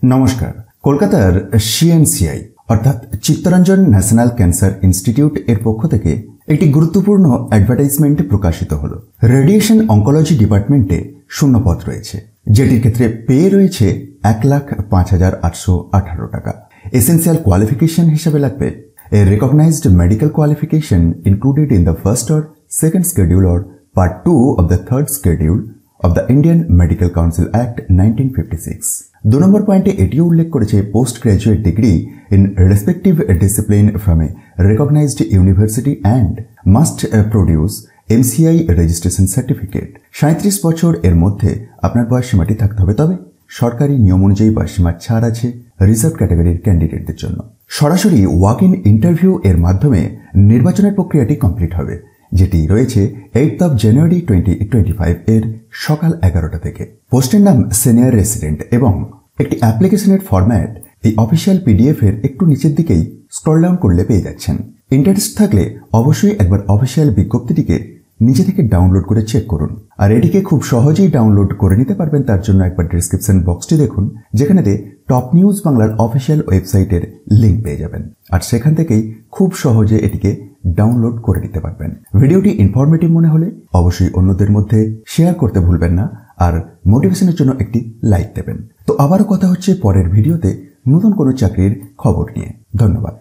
নমস্কার। কলকাতার সিএনসিআই অর্থাৎ চিত্তরঞ্জন ন্যাশনাল ক্যান্সার ইনস্টিটিউট এর পক্ষ থেকে একটি গুরুত্বপূর্ণ অ্যাডভার্টাইজমেন্ট প্রকাশিত হলো। রেডিয়েশন অঙ্কোলজি ডিপার্টমেন্টে শূন্যপদ রয়েছে, যেটির ক্ষেত্রে পে রয়েছে 1,05,818 টাকা। এসেন্সিয়াল কোয়ালিফিকেশন হিসেবে লাগবে a recognized medical qualification included in the first or second schedule or part 2 of the third schedule of the Indian Medical Council Act 1956. 2 নম্বর পয়েন্টে এটিও উল্লেখ করেছে post graduate degree in respective discipline from a recognized university and must produce MCI registration certificate. 37 বছর এর মধ্যে আপনার বয়সসীমাটি থাকতে হবে, তবে সরকারি নিয়ম অনুযায়ী বয়সসীমার ছাড় আছে রিজার্ভ ক্যাটাগরির ক্যান্ডিডেটদের জন্য। সরাসরি ওয়াক ইন ইন্টারভিউ এর মাধ্যমে নির্বাচনের প্রক্রিয়াটি কমপ্লিট হবে, যেটি রয়েছে 8 জানুয়ারি 2025 এর সকাল 11টা থেকে। পোস্টের নাম সিনিয়র রেসিডেন্ট এবং একটি অ্যাপ্লিকেশনের ফরম্যাট এই অফিসিয়াল পিডিএফ এর একটু নিচের দিকেই স্ক্রল ডাউন করলে পেয়ে যাচ্ছেন। ইন্টারেস্ট থাকলে অবশ্যই একবার অফিসিয়াল বিজ্ঞপ্তিটিকে নিজে থেকে ডাউনলোড করে চেক করুন। আর এটিকে খুব সহজেই ডাউনলোড করে নিতে পারবেন, তার জন্য একবার ডেসক্রিপশন বক্সটি দেখুন, যেখানেতে টপ নিউজ বাংলার অফিসিয়াল ওয়েবসাইটের লিঙ্ক পেয়ে যাবেন। আর সেখান থেকেই খুব সহজে এটিকে ডাউনলোড করে নিতে পারবেন। ভিডিওটি ইনফরমেটিভ মনে হলে অবশ্যই অন্যদের মধ্যে শেয়ার করতে ভুলবেন না, আর মোটিভেশনের জন্য একটি লাইক দেবেন। তো আবারও কথা হচ্ছে পরের ভিডিওতে নতুন কোনো চাকরির খবর নিয়ে। ধন্যবাদ।